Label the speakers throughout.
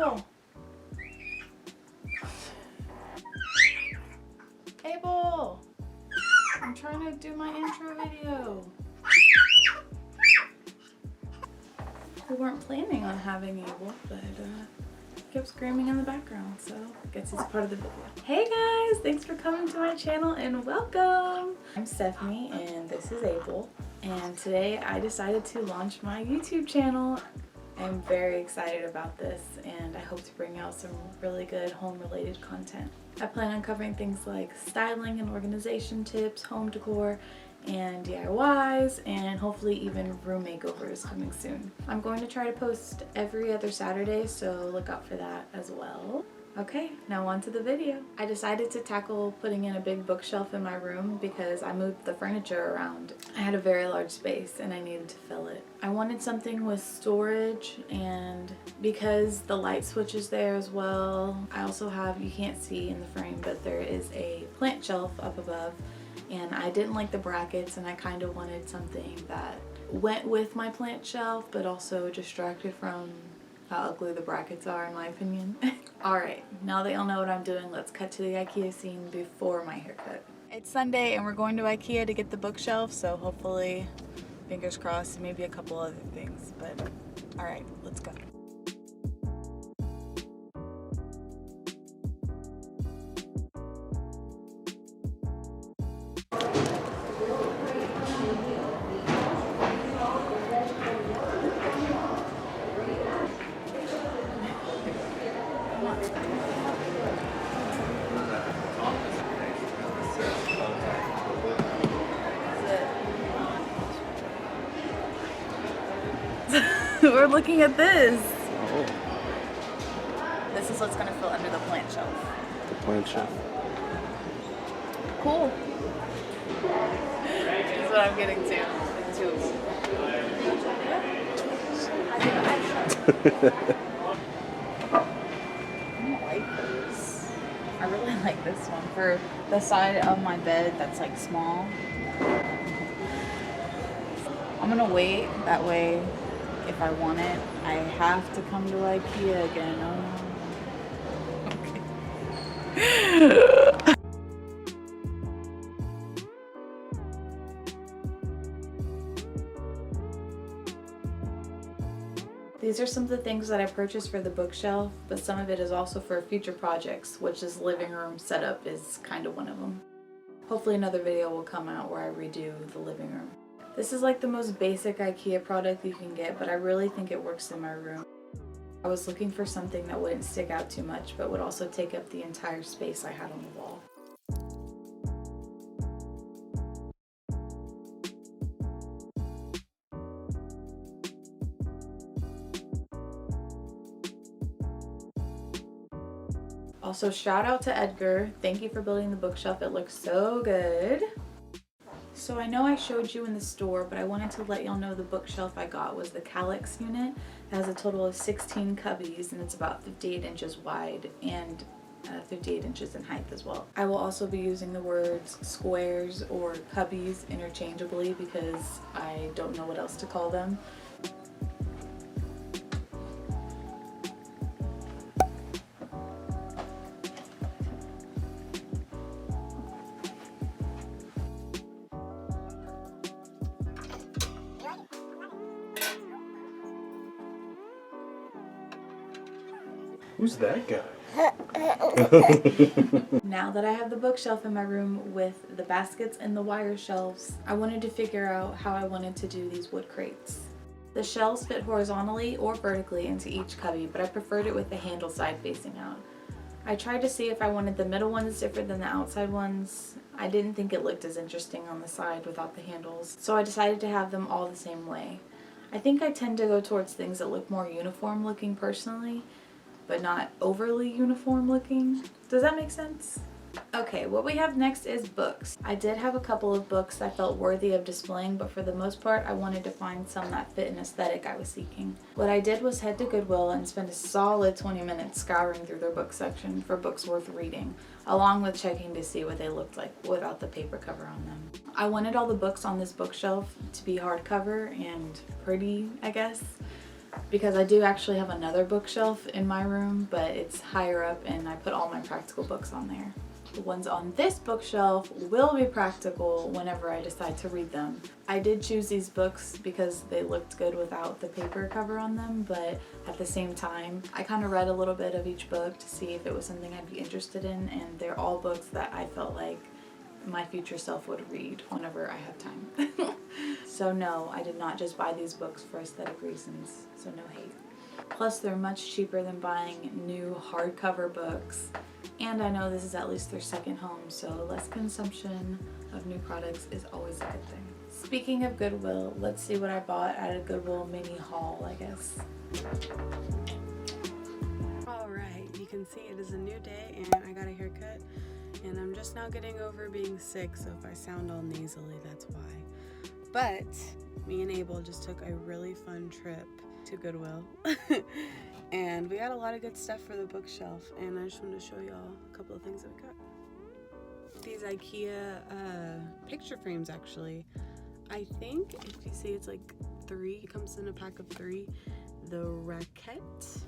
Speaker 1: Abel. Abel. I'm trying to do my intro video. We weren't planning on having Abel, but he kept screaming in the background, so I guess he's part of the video. Hey guys, thanks for coming to my channel and welcome. I'm Stephanie and this is Abel, and today I decided to launch my YouTube channel. I'm very excited about this and I hope to bring out some really good home related content. I plan on covering things like styling and organization tips, home decor, and DIYs, and hopefully even room makeovers coming soon. I'm going to try to post every other Saturday, so look out for that as well. Okay, now on to the video. I decided to tackle putting in a big bookshelf in my room because I moved the furniture around. I had a very large space and I needed to fill it. I wanted something with storage, and because the light switch is there as well, I also have, you can't see in the frame, but there is a plant shelf up above, and I didn't like the brackets and I kind of wanted something that went with my plant shelf but also distracted from how ugly the brackets are, in my opinion. Alright, now that y'all know what I'm doing, let's cut to the IKEA scene before my haircut. It's Sunday and we're going to IKEA to get the bookshelf, so hopefully, fingers crossed, maybe a couple other things, but alright, let's go. We're looking at this.
Speaker 2: Oh.
Speaker 1: This is what's gonna fill under the plant shelf.
Speaker 2: The plant shelf.
Speaker 1: Cool. That's what I'm getting to. Two. I don't like this. I really like this one for the side of my bed that's like small. I'm gonna wait, that way if I want it, I have to come to IKEA again. Oh. Okay. These are some of the things that I purchased for the bookshelf, but some of it is also for future projects, which is living room setup is kind of one of them. Hopefully another video will come out where I redo the living room. This is like the most basic IKEA product you can get, but I really think it works in my room. I was looking for something that wouldn't stick out too much, but would also take up the entire space I had on the wall. Also, shout out to Edgar. Thank you for building the bookshelf. It looks so good. So I know I showed you in the store, but I wanted to let y'all know the bookshelf I got was the Kallax unit. It has a total of 16 cubbies and it's about 58 inches wide and 58 inches in height as well. I will also be using the words squares or cubbies interchangeably because I don't know what else to call them.
Speaker 2: Who's that guy?
Speaker 1: Now that I have the bookshelf in my room with the baskets and the wire shelves, I wanted to figure out how I wanted to do these wood crates. The shelves fit horizontally or vertically into each cubby, but I preferred it with the handle side facing out. I tried to see if I wanted the middle ones different than the outside ones. I didn't think it looked as interesting on the side without the handles, so I decided to have them all the same way. I think I tend to go towards things that look more uniform looking personally, but not overly uniform looking. Does that make sense? Okay, what we have next is books. I did have a couple of books I felt worthy of displaying, but for the most part I wanted to find some that fit an aesthetic I was seeking. What I did was head to Goodwill and spend a solid 20 minutes scouring through their book section for books worth reading, along with checking to see what they looked like without the paper cover on them. I wanted all the books on this bookshelf to be hardcover and pretty, I guess. because I do actually have another bookshelf in my room, but it's higher up and I put all my practical books on there. The ones on this bookshelf will be practical whenever I decide to read them. I did choose these books because they looked good without the paper cover on them, but at the same time, I kind of read a little bit of each book to see if it was something I'd be interested in, and they're all books that I felt like my future self would read whenever I have time. So no, I did not just buy these books for aesthetic reasons, so no hate. Plus they're much cheaper than buying new hardcover books, and I know this is at least their second home, so less consumption of new products is always a good thing. Speaking of Goodwill, let's see what I bought at a Goodwill mini haul, I guess.
Speaker 3: Alright, you can see it is a new day and I got a haircut, and I'm just now getting over being sick, so if I sound all nasally, that's why. But me and Abel just took a really fun trip to Goodwill and we got a lot of good stuff for the bookshelf, and I just wanted to show y'all a couple of things that we got. These IKEA picture frames, actually. I think if you see, it's like 3, it comes in a pack of 3. The raquette.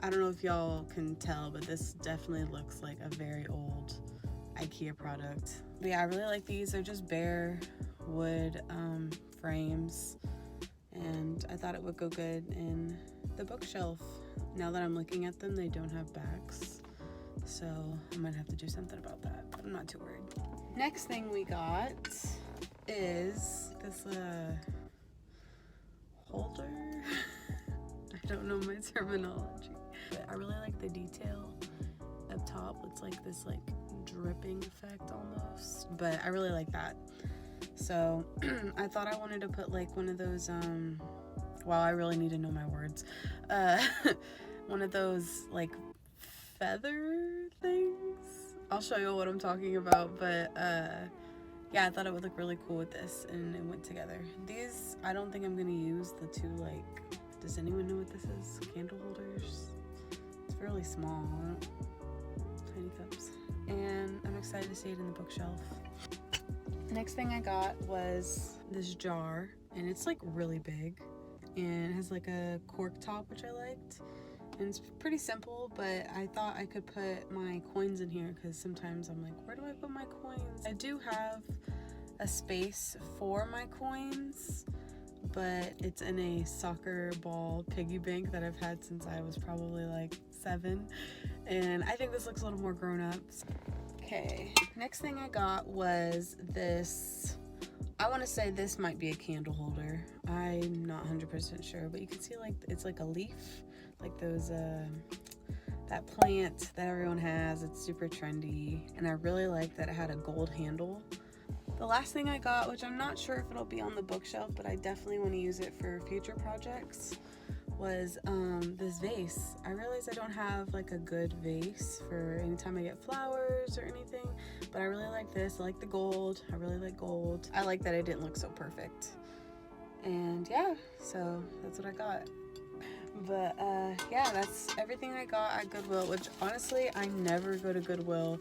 Speaker 3: I don't know if y'all can tell, but this definitely looks like a very old IKEA product. But yeah, I really like these. They're just bare wood frames, and I thought it would go good in the bookshelf. Now that I'm looking at them, they don't have backs, so I might have to do something about that, but I'm not too worried. Next thing we got is this holder. I don't know my terminology, but I really like the detail up top. It's like this like dripping effect almost, but I really like that. So I thought I wanted to put like one of those wow, I really need to know my words, one of those like feather things. I'll show you what I'm talking about, but yeah, I thought it would look really cool with this, and it went together. These, I don't think I'm gonna use the 2, like, does anyone know what this is? Candle holders. It's fairly small, tiny cups. And I'm excited to see it in the bookshelf. The next thing I got was this jar, and it's like really big, and it has like a cork top, which I liked. And it's pretty simple, but I thought I could put my coins in here because sometimes I'm like, where do I put my coins? I do have a space for my coins, but it's in a soccer ball piggy bank that I've had since I was probably like 7, and I think this looks a little more grown up. Okay, next thing I got was this. I want to say this might be a candle holder. I'm not 100% sure, but you can see like it's like a leaf, like those that plant that everyone has. It's super trendy, and I really like that it had a gold handle. The last thing I got, which I'm not sure if it'll be on the bookshelf, but I definitely want to use it for future projects, was this vase. I realize I don't have like a good vase for anytime I get flowers or anything, but I really like this. I like the gold. I really like gold. I like that it didn't look so perfect. And yeah, so that's what I got. But yeah, that's everything I got at Goodwill, which honestly, I never go to Goodwill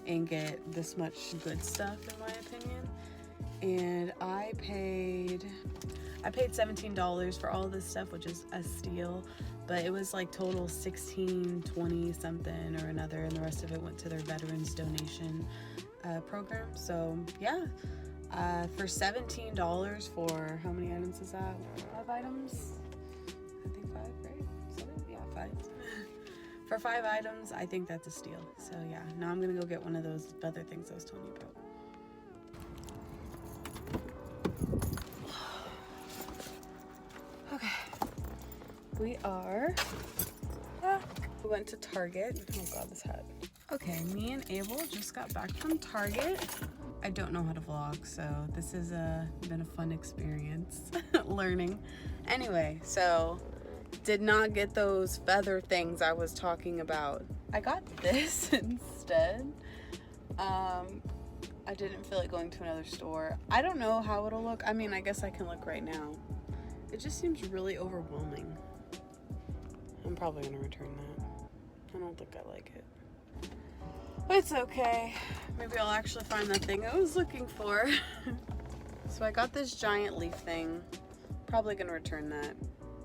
Speaker 3: and get this much good stuff, in my opinion. And I paid $17 for all of this stuff, which is a steal, but it was like total $16, $20 something or another, and the rest of it went to their veterans donation program. So yeah, for $17 for how many items is that? 5 items? I think 5, right? 7? Yeah, 5. For 5 items, I think that's a steal. So yeah, now I'm gonna go get one of those feather things I was telling you about. Okay, we are back. We went to Target. Oh god, this hat. Okay, me and Abel just got back from Target. I don't know how to vlog, so this has been a fun experience learning. Anyway, so did not get those feather things I was talking about. I got this instead. I didn't feel like going to another store. I don't know how it'll look. I mean, I guess I can look right now. It just seems really overwhelming. I'm probably gonna return that. I don't think I like it. But it's okay. Maybe I'll actually find the thing I was looking for. So I got this giant leaf thing. Probably gonna return that.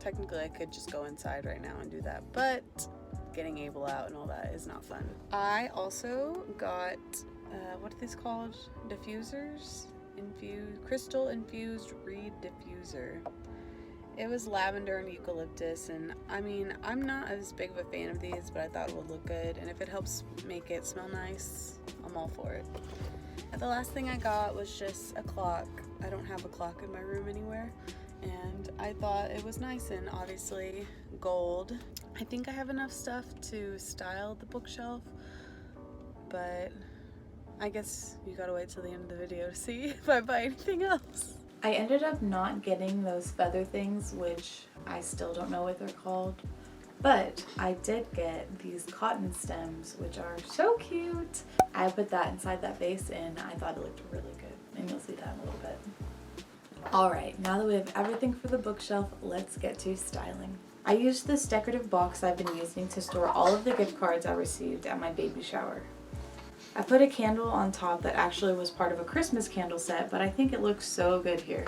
Speaker 3: technically I could just go inside right now and do that, but getting Abel out and all that is not fun. I also got, what are these called? Diffusers? Crystal infused reed diffuser. It was lavender and eucalyptus, and I mean, I'm not as big of a fan of these, but I thought it would look good, and if it helps make it smell nice, I'm all for it. And the last thing I got was just a clock. I don't have a clock in my room anywhere, and I thought it was nice and obviously gold. I think I have enough stuff to style the bookshelf, but I guess you gotta wait till the end of the video to see if I buy anything else.
Speaker 1: I ended up not getting those feather things, which I still don't know what they're called, but I did get these cotton stems, which are so cute. I put that inside that vase and I thought it looked really good, and you'll see that in a little bit. Alright, now that we have everything for the bookshelf, let's get to styling. I used this decorative box I've been using to store all of the gift cards I received at my baby shower. I put a candle on top that actually was part of a Christmas candle set, but I think it looks so good here.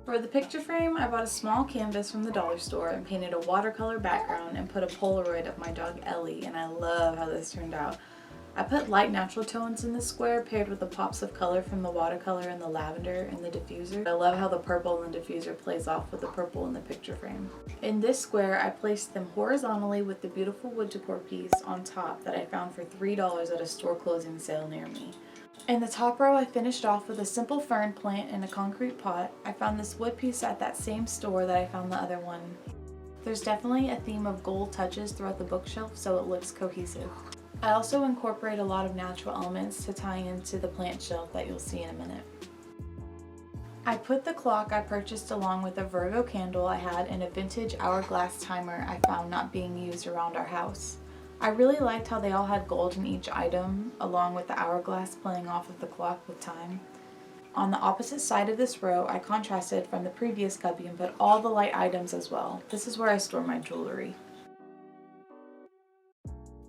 Speaker 1: For the picture frame, I bought a small canvas from the dollar store and painted a watercolor background and put a Polaroid of my dog Ellie, and I love how this turned out. I put light natural tones in the square paired with the pops of color from the watercolor and the lavender in the diffuser. I love how the purple in the diffuser plays off with the purple in the picture frame. In this square, I placed them horizontally with the beautiful wood decor piece on top that I found for $3 at a store closing sale near me. In the top row, I finished off with a simple fern plant in a concrete pot. I found this wood piece at that same store that I found the other one. There's definitely a theme of gold touches throughout the bookshelf, so it looks cohesive. I also incorporate a lot of natural elements to tie into the plant shelf that you'll see in a minute. I put the clock I purchased along with a Virgo candle I had in a vintage hourglass timer I found not being used around our house. I really liked how they all had gold in each item, along with the hourglass playing off of the clock with time. On the opposite side of this row, I contrasted from the previous cubby and put all the light items as well. This is where I store my jewelry.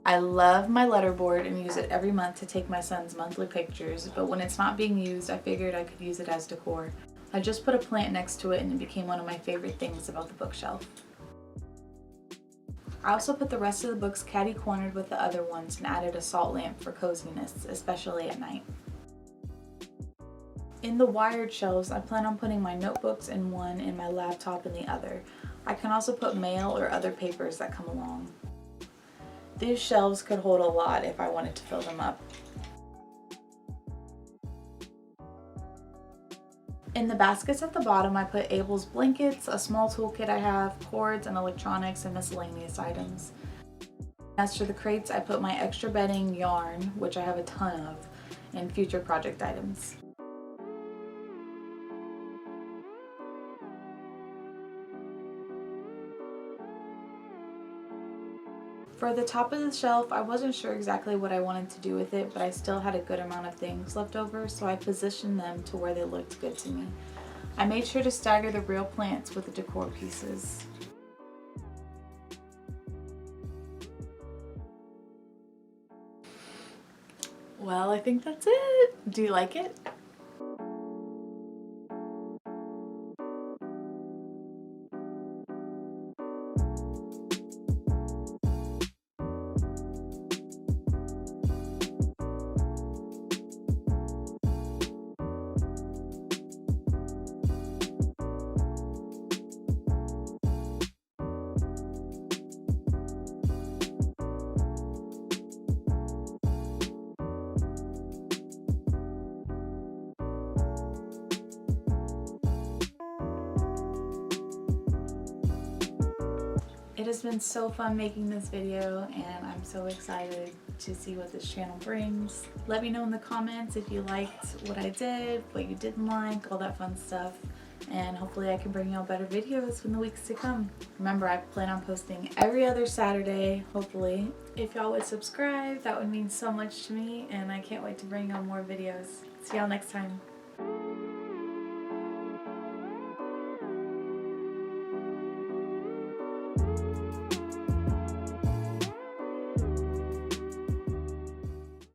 Speaker 1: I love my letterboard and use it every month to take my son's monthly pictures, but when it's not being used, I figured I could use it as decor. I just put a plant next to it and it became one of my favorite things about the bookshelf. I also put the rest of the books catty-cornered with the other ones and added a salt lamp for coziness, especially at night. In the wired shelves, I plan on putting my notebooks in one and my laptop in the other. I can also put mail or other papers that come along. These shelves could hold a lot if I wanted to fill them up. In the baskets at the bottom, I put Abel's blankets, a small toolkit I have, cords and electronics, and miscellaneous items. As for the crates, I put my extra bedding, yarn, which I have a ton of, and future project items. For the top of the shelf, I wasn't sure exactly what I wanted to do with it, but I still had a good amount of things left over, so I positioned them to where they looked good to me. I made sure to stagger the real plants with the decor pieces. Well, I think that's it. Do you like it? It has been so fun making this video, and I'm so excited to see what this channel brings. Let me know in the comments if you liked what I did, what you didn't like, all that fun stuff, and hopefully I can bring y'all better videos in the weeks to come. Remember, I plan on posting every other Saturday, hopefully. If y'all would subscribe, that would mean so much to me, and I can't wait to bring y'all more videos. See y'all next time.